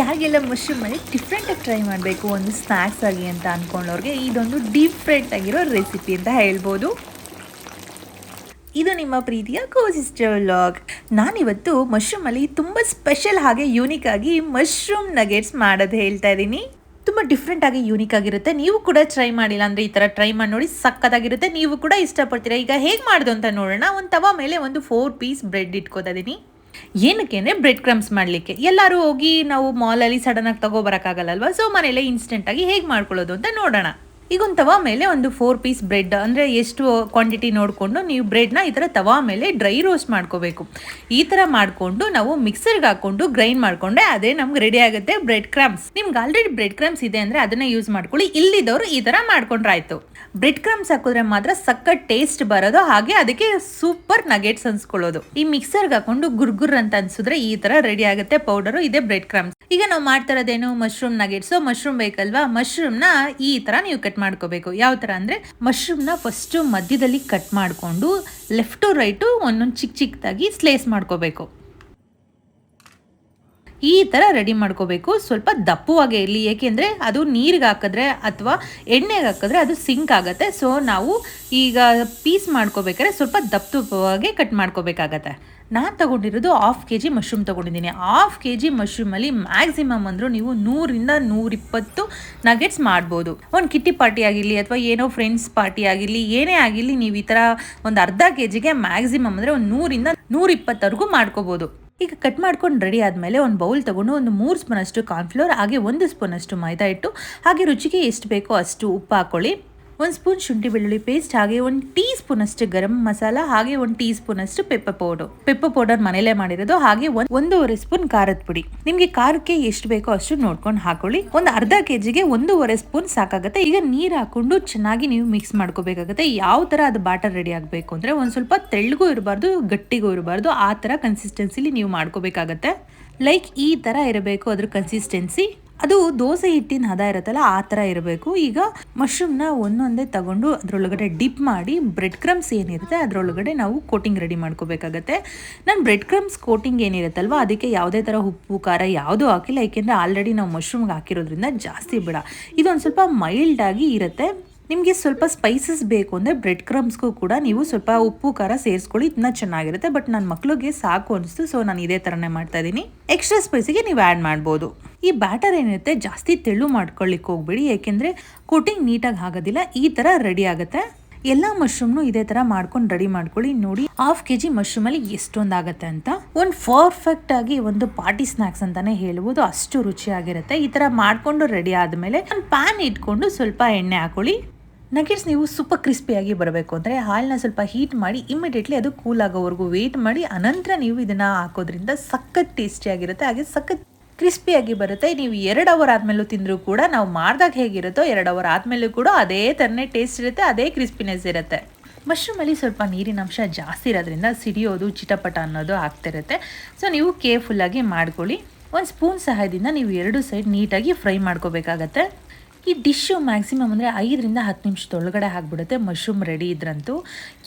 ಯಾರಿಗೆಲ್ಲ ಮಶ್ರೂಮಲ್ಲಿ ಡಿಫ್ರೆಂಟಾಗಿ ಟ್ರೈ ಮಾಡಬೇಕು ಒಂದು ಸ್ನ್ಯಾಕ್ಸ್ ಆಗಿ ಅಂತ ಅಂದ್ಕೊಂಡವ್ರಿಗೆ ಇದೊಂದು ಡಿಫ್ರೆಂಟ್ ಆಗಿರೋ ರೆಸಿಪಿ ಅಂತ ಹೇಳ್ಬೋದು. ಇದು ನಿಮ್ಮ ಪ್ರೀತಿಯ ಕೋ-ಸಿಸ್ಟರ್ ವ್ಲಾಗ್. ನಾನಿವತ್ತು ಮಶ್ರೂಮಲ್ಲಿ ತುಂಬ ಸ್ಪೆಷಲ್ ಹಾಗೆ ಯೂನಿಕ್ ಆಗಿ ಮಶ್ರೂಮ್ ನಗೆಟ್ಸ್ ಮಾಡೋದು ಹೇಳ್ತಾ ಇದ್ದೀನಿ. ತುಂಬ ಡಿಫ್ರೆಂಟ್ ಆಗಿ ಯೂನಿಕ್ ಆಗಿರುತ್ತೆ. ನೀವು ಕೂಡ ಟ್ರೈ ಮಾಡಿಲ್ಲ ಅಂದರೆ ಈ ಥರ ಟ್ರೈ ಮಾಡಿ ನೋಡಿ, ಸಕ್ಕತ್ತಾಗಿರುತ್ತೆ. ನೀವು ಕೂಡ ಇಷ್ಟಪಡ್ತೀರಾ. ಈಗ ಹೇಗೆ ಮಾಡೋದು ಅಂತ ನೋಡೋಣ. ಒಂದು ತವಾ ಮೇಲೆ ಒಂದು 4 ಪೀಸ್ ಬ್ರೆಡ್ ಇಟ್ಕೋತಾ ಇದ್ದೀನಿ. ಏನಕ್ಕೆ ಅಂದರೆ ಬ್ರೆಡ್ ಕ್ರಮ್ಸ್ ಮಾಡಲಿಕ್ಕೆ. ಎಲ್ಲರೂ ಹೋಗಿ ನಾವು ಮಾಲಲ್ಲಿ ಸಡನ್ನಾಗಿ ತಗೋಬರೋಕ್ಕಾಗಲ್ಲಲ್ವ, ಸೊ ಮನೇಲೆ ಇನ್ಸ್ಟೆಂಟಾಗಿ ಹೇಗೆ ಮಾಡ್ಕೊಳ್ಳೋದು ಅಂತ ನೋಡೋಣ. ಈಗ ಒಂದು ತವಾ ಮೇಲೆ ಒಂದು 4 ಪೀಸ್ ಬ್ರೆಡ್ ಅಂದರೆ ಎಷ್ಟು ಕ್ವಾಂಟಿಟಿ ನೋಡಿಕೊಂಡು ನೀವು ಬ್ರೆಡ್ನ ಈ ಥರ ತವಾ ಮೇಲೆ ಡ್ರೈ ರೋಸ್ಟ್ ಮಾಡ್ಕೋಬೇಕು. ಈ ಥರ ಮಾಡಿಕೊಂಡು ನಾವು ಮಿಕ್ಸರ್ಗೆ ಹಾಕ್ಕೊಂಡು ಗ್ರೈಂಡ್ ಮಾಡಿಕೊಂಡ್ರೆ ಅದೇ ನಮ್ಗೆ ರೆಡಿ ಆಗುತ್ತೆ ಬ್ರೆಡ್ ಕ್ರಮ್ಸ್. ನಿಮ್ಗೆ ಆಲ್ರೆಡಿ ಬ್ರೆಡ್ ಕ್ರಮ್ಸ್ ಇದೆ ಅಂದರೆ ಅದನ್ನೇ ಯೂಸ್ ಮಾಡ್ಕೊಳ್ಳಿ. ಇಲ್ಲಿದ್ದವರು ಈ ಥರ ಮಾಡ್ಕೊಂಡ್ರೆ ಆಯಿತು. ಬ್ರೆಡ್ ಕ್ರಮ್ಸ್ ಹಾಕಿದ್ರೆ ಮಾತ್ರ ಸಕ್ಕತ್ ಟೇಸ್ಟ್ ಬರೋದು, ಹಾಗೆ ಅದಕ್ಕೆ ಸೂಪರ್ ನಗೆಟ್ಸ್ ಅನ್ಸ್ಕೊಳ್ಳೋದು. ಈ ಮಿಕ್ಸರ್ಗೆ ಹಾಕೊಂಡು ಗುರ್ಗುರ್ ಅಂತ ಅನ್ಸಿದ್ರೆ ಈ ಥರ ರೆಡಿ ಆಗುತ್ತೆ ಪೌಡರು. ಇದೇ ಬ್ರೆಡ್ ಕ್ರಮ್ಸ್. ಈಗ ನಾವು ಮಾಡ್ತಾ ಇರೋದೇನು ಮಶ್ರೂಮ್ ನಗೆಟ್ಸ್. ಮಶ್ರೂಮ್ ಬೇಕಲ್ವಾ, ಮಶ್ರೂಮ್ನ ಈ ಥರ ನೀವು ಕಟ್ ಮಾಡ್ಕೋಬೇಕು. ಯಾವ ಥರ ಅಂದರೆ ಮಶ್ರೂಮ್ನ ಫಸ್ಟು ಮಧ್ಯದಲ್ಲಿ ಕಟ್ ಮಾಡಿಕೊಂಡು ಲೆಫ್ಟ್ ಟು ರೈಟು ಒಂದೊಂದು ಚಿಕ್ಕದಾಗಿ ಸ್ಲೈಸ್ ಮಾಡ್ಕೋಬೇಕು. ಈ ಥರ ರೆಡಿ ಮಾಡ್ಕೋಬೇಕು. ಸ್ವಲ್ಪ ದಪ್ಪವಾಗೇ ಇರಲಿ, ಏಕೆಂದರೆ ಅದು ನೀರಿಗೆ ಹಾಕಿದ್ರೆ ಅಥವಾ ಎಣ್ಣೆಗೆ ಹಾಕಿದ್ರೆ ಅದು ಸಿಂಕ್ ಆಗುತ್ತೆ. ಸೊ ನಾವು ಈಗ ಪೀಸ್ ಮಾಡ್ಕೋಬೇಕಾದ್ರೆ ಸ್ವಲ್ಪ ದಪ್ಪವಾಗಿ ಕಟ್ ಮಾಡ್ಕೋಬೇಕಾಗತ್ತೆ. ನಾನು ತೊಗೊಂಡಿರೋದು 1/2 kg ಮಶ್ರೂಮ್ ತೊಗೊಂಡಿದ್ದೀನಿ. 1/2 kg ಮಶ್ರೂಮಲ್ಲಿ ಮ್ಯಾಕ್ಸಿಮಮ್ ಅಂದರೂ ನೀವು 100ರಿಂದ 120 ನಗೆಟ್ಸ್ ಮಾಡ್ಬೋದು. ಒಂದು ಕಿಟ್ಟಿ ಪಾರ್ಟಿ ಆಗಿರಲಿ ಅಥವಾ ಏನೋ ಫ್ರೆಂಡ್ಸ್ ಪಾರ್ಟಿ ಆಗಿರಲಿ, ಏನೇ ಆಗಿರಲಿ, ನೀವು ಈ ಥರ ಒಂದು ಅರ್ಧ kgಗೆ ಮ್ಯಾಕ್ಸಿಮಮ್ ಅಂದರೆ ಒಂದು 100ರಿಂದ 120ವರೆಗೂ ಮಾಡ್ಕೋಬೋದು. ಈಗ ಕಟ್ ಮಾಡ್ಕೊಂಡು ರೆಡಿ ಆದಮೇಲೆ ಒಂದು ಬೌಲ್ ತೊಗೊಂಡು ಒಂದು 3 ಸ್ಪೂನಷ್ಟು ಕಾರ್ನ್ಫ್ಲೋರ್, ಹಾಗೆ 1 ಸ್ಪೂನಷ್ಟು ಮೈದಾ ಹಿಟ್ಟು, ಹಾಗೆ ರುಚಿಗೆ ಎಷ್ಟು ಬೇಕೋ ಅಷ್ಟು ಉಪ್ಪು ಹಾಕ್ಕೊಳ್ಳಿ. 1 ಸ್ಪೂನ್ ಶುಂಠಿ ಬೆಳ್ಳುಳ್ಳಿ ಪೇಸ್ಟ್, ಹಾಗೆ 1 ಟೀ ಸ್ಪೂನಷ್ಟು ಗರಂ ಮಸಾಲ, ಹಾಗೆ 1 ಟೀ ಸ್ಪೂನಷ್ಟು ಪೆಪ್ಪರ್ ಪೌಡರ್ ಮನೇಲೇ ಮಾಡಿರೋದು, ಹಾಗೆ 1.5 ಸ್ಪೂನ್ ಖಾರದ ಪುಡಿ. ನಿಮಗೆ ಖಾರಕ್ಕೆ ಎಷ್ಟು ಬೇಕೋ ಅಷ್ಟು ನೋಡ್ಕೊಂಡು ಹಾಕೊಳ್ಳಿ. ಒಂದು ಅರ್ಧ kgಗೆ 1.5 ಸ್ಪೂನ್ ಸಾಕಾಗುತ್ತೆ. ಈಗ ನೀರು ಹಾಕೊಂಡು ಚೆನ್ನಾಗಿ ನೀವು ಮಿಕ್ಸ್ ಮಾಡ್ಕೋಬೇಕಾಗುತ್ತೆ. ಯಾವ ಥರ ಅದು ಬ್ಯಾಟರ್ ರೆಡಿ ಆಗಬೇಕು ಅಂದರೆ ಒಂದು ಸ್ವಲ್ಪ ತೆಳ್ಳಗೂ ಇರಬಾರ್ದು, ಗಟ್ಟಿಗೂ ಇರಬಾರ್ದು, ಆ ಥರ ಕನ್ಸಿಸ್ಟೆನ್ಸಿಲಿ ನೀವು ಮಾಡ್ಕೋಬೇಕಾಗತ್ತೆ. ಲೈಕ್ ಈ ಥರ ಇರಬೇಕು ಅದ್ರ ಕನ್ಸಿಸ್ಟೆನ್ಸಿ. ಅದು ದೋಸೆ ಹಿಟ್ಟಿನ ಹದ ಇರುತ್ತಲ್ಲ, ಆ ಥರ ಇರಬೇಕು. ಈಗ ಮಶ್ರೂಮ್ನ ಒಂದೊಂದೇ ತಗೊಂಡು ಅದರೊಳಗಡೆ ಡಿಪ್ ಮಾಡಿ ಬ್ರೆಡ್ ಕ್ರಮ್ಸ್ ಏನಿರುತ್ತೆ ಅದರೊಳಗಡೆ ನಾವು ಕೋಟಿಂಗ್ ರೆಡಿ ಮಾಡ್ಕೋಬೇಕಾಗತ್ತೆ. ನಾನು ಬ್ರೆಡ್ ಕ್ರಮ್ಸ್ ಕೋಟಿಂಗ್ ಏನಿರುತ್ತಲ್ವ ಅದಕ್ಕೆ ಯಾವುದೇ ಥರ ಉಪ್ಪು ಖಾರ ಯಾವುದೂ ಹಾಕಿಲ್ಲ, ಏಕೆಂದರೆ ಆಲ್ರೆಡಿ ನಾವು ಮಶ್ರೂಮ್ಗೆ ಹಾಕಿರೋದ್ರಿಂದ ಜಾಸ್ತಿ ಬೇಡ. ಇದೊಂದು ಸ್ವಲ್ಪ ಮೈಲ್ಡಾಗಿ ಇರುತ್ತೆ. ನಿಮಗೆ ಸ್ವಲ್ಪ ಸ್ಪೈಸಸ್ ಬೇಕು ಅಂದರೆ ಬ್ರೆಡ್ ಕ್ರಮ್ಸ್ಗೂ ಕೂಡ ನೀವು ಸ್ವಲ್ಪ ಉಪ್ಪು ಖಾರ ಸೇರಿಸ್ಕೊಳ್ಳಿ, ಇದನ್ನ ಚೆನ್ನಾಗಿರುತ್ತೆ. ಬಟ್ ನನ್ನ ಮಕ್ಳಿಗೆ ಸಾಕು ಅನಿಸ್ತು, ಸೊ ನಾನು ಇದೇ ಥರನೇ ಮಾಡ್ತಾ ಇದ್ದೀನಿ. ಎಕ್ಸ್ಟ್ರಾ ಸ್ಪೈಸಿಗೆ ನೀವು ಆ್ಯಡ್ ಮಾಡ್ಬೋದು. ಈ ಬ್ಯಾಟರ್ ಏನಿರುತ್ತೆ ಜಾಸ್ತಿ ತೆಳ್ಳು ಮಾಡ್ಕೊಳ್ಳಿಕ್ಕೆ ಹೋಗ್ಬೇಡಿ, ಏಕೆಂದರೆ ಕೋಟಿಂಗ್ ನೀಟಾಗಿ ಆಗೋದಿಲ್ಲ. ಈ ಥರ ರೆಡಿ ಆಗುತ್ತೆ. ಎಲ್ಲ ಮಶ್ರೂಮ್ನು ಇದೇ ಥರ ಮಾಡ್ಕೊಂಡು ರೆಡಿ ಮಾಡ್ಕೊಳ್ಳಿ. ನೋಡಿ 1/2 kg ಮಶ್ರೂಮಲ್ಲಿ ಎಷ್ಟೊಂದು ಆಗುತ್ತೆ ಅಂತ. ಒಂದು ಪರ್ಫೆಕ್ಟ್ ಆಗಿ ಒಂದು ಪಾರ್ಟಿ ಸ್ನ್ಯಾಕ್ಸ್ ಅಂತಾನೆ ಹೇಳ್ಬೋದು, ಅಷ್ಟು ರುಚಿಯಾಗಿರುತ್ತೆ. ಈ ಥರ ಮಾಡಿಕೊಂಡು ರೆಡಿ ಆದಮೇಲೆ ಒಂದು ಪ್ಯಾನ್ ಇಟ್ಕೊಂಡು ಸ್ವಲ್ಪ ಎಣ್ಣೆ ಹಾಕೊಳ್ಳಿ. ನಗೆಟ್ಸ್ ನೀವು ಸೂಪರ್ ಕ್ರಿಸ್ಪಿಯಾಗಿ ಬರಬೇಕು ಅಂದರೆ ಹಾಲನ್ನ ಸ್ವಲ್ಪ ಹೀಟ್ ಮಾಡಿ ಇಮಿಡಿಯೇಟ್ಲಿ ಅದು ಕೂಲ್ ಆಗೋವರೆಗೂ ವೆಯ್ಟ್ ಮಾಡಿ, ಅನಂತರ ನೀವು ಇದನ್ನು ಹಾಕೋದ್ರಿಂದ ಸಖತ್ ಟೇಸ್ಟಿಯಾಗಿರುತ್ತೆ, ಹಾಗೆ ಸಖತ್ ಕ್ರಿಸ್ಪಿಯಾಗಿ ಬರುತ್ತೆ. ನೀವು 2 ಅವರ್ ಆದಮೇಲೂ ತಿಂದರೂ ಕೂಡ ನಾವು ಮಾಡಿದಾಗ ಹೇಗಿರುತ್ತೋ 2 ಅವರ್ ಆದಮೇಲೂ ಕೂಡ ಅದೇ ಥರನೇ ಟೇಸ್ಟ್ ಇರುತ್ತೆ, ಅದೇ ಕ್ರಿಸ್ಪಿನೆಸ್ ಇರುತ್ತೆ. ಮಶ್ರೂಮಲ್ಲಿ ಸ್ವಲ್ಪ ನೀರಿನ ಅಂಶ ಜಾಸ್ತಿ ಇರೋದ್ರಿಂದ ಸಿಡಿಯೋದು ಚಿಟಪಟ ಅನ್ನೋದು ಆಗ್ತಿರುತ್ತೆ. ಸೊ ನೀವು ಕೇರ್ಫುಲ್ಲಾಗಿ ಮಾಡ್ಕೊಳ್ಳಿ. 1 ಸ್ಪೂನ್ ಸಹಾಯದಿಂದ ನೀವು 2 ಸೈಡ್ ನೀಟಾಗಿ ಫ್ರೈ ಮಾಡ್ಕೋಬೇಕಾಗತ್ತೆ. ಈ ಡಿಶ್ಶು ಮ್ಯಾಕ್ಸಿಮಮ್ ಅಂದರೆ 5ರಿಂದ 10 ನಿಮಿಷದೊಳಗಡೆ ಆಗಿಬಿಡುತ್ತೆ. ಮಶ್ರೂಮ್ ರೆಡಿ ಇದ್ರಂತೂ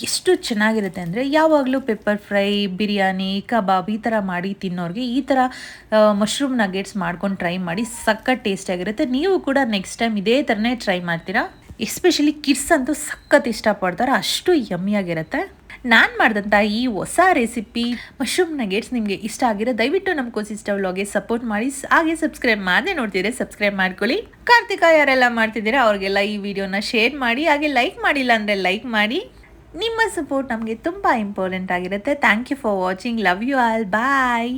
ಎಷ್ಟು ಚೆನ್ನಾಗಿರುತ್ತೆ ಅಂದರೆ, ಯಾವಾಗಲೂ ಪೆಪ್ಪರ್ ಫ್ರೈ, ಬಿರಿಯಾನಿ, ಕಬಾಬ್ ಈ ಥರ ಮಾಡಿ ತಿನ್ನೋರಿಗೆ ಈ ಥರ ಮಶ್ರೂಮ್ ನಗೆಟ್ಸ್ ಮಾಡ್ಕೊಂಡು ಟ್ರೈ ಮಾಡಿ, ಸಖತ್ ಟೇಸ್ಟಿಯಾಗಿರುತ್ತೆ. ನೀವು ಕೂಡ ನೆಕ್ಸ್ಟ್ ಟೈಮ್ ಇದೇ ಥರನೇ ಟ್ರೈ ಮಾಡ್ತೀರಾ. ಎಸ್ಪೆಷಲಿ ಕಿಡ್ಸ್ ಅಂತೂ ಸಖತ್ ಇಷ್ಟಪಡ್ತಾರೆ, ಅಷ್ಟು ಯಮ್ಮಿಯಾಗಿರುತ್ತೆ. ನಾನು ಮಾಡಿದಂಥ ಈ ಹೊಸ ರೆಸಿಪಿ ಮಶ್ರೂಮ್ ನಗೆಟ್ಸ್ ನಿಮಗೆ ಇಷ್ಟ ಆಗಿರೋ ದಯವಿಟ್ಟು ನಮ್ಮ ಕೋ-ಸಿಸ್ಟರ್ ವ್ಲಾಗ್ಗೆ ಸಪೋರ್ಟ್ ಮಾಡಿ, ಹಾಗೆ ಸಬ್ಸ್ಕ್ರೈಬ್ ಮಾಡದೆ ನೋಡ್ತಿದ್ರೆ ಸಬ್ಸ್ಕ್ರೈಬ್ ಮಾಡ್ಕೊಳ್ಳಿ. ಕಾರ್ತಿಕ ಯಾರೆಲ್ಲ ಮಾಡ್ತಿದ್ದೀರಾ ಅವ್ರಿಗೆಲ್ಲ ಈ ವಿಡಿಯೋನ ಶೇರ್ ಮಾಡಿ, ಹಾಗೆ ಲೈಕ್ ಮಾಡಿಲ್ಲ ಅಂದರೆ ಲೈಕ್ ಮಾಡಿ. ನಿಮ್ಮ ಸಪೋರ್ಟ್ ನಮಗೆ ತುಂಬ ಇಂಪಾರ್ಟೆಂಟ್ ಆಗಿರುತ್ತೆ. Thank you for watching. Love you all. Bye.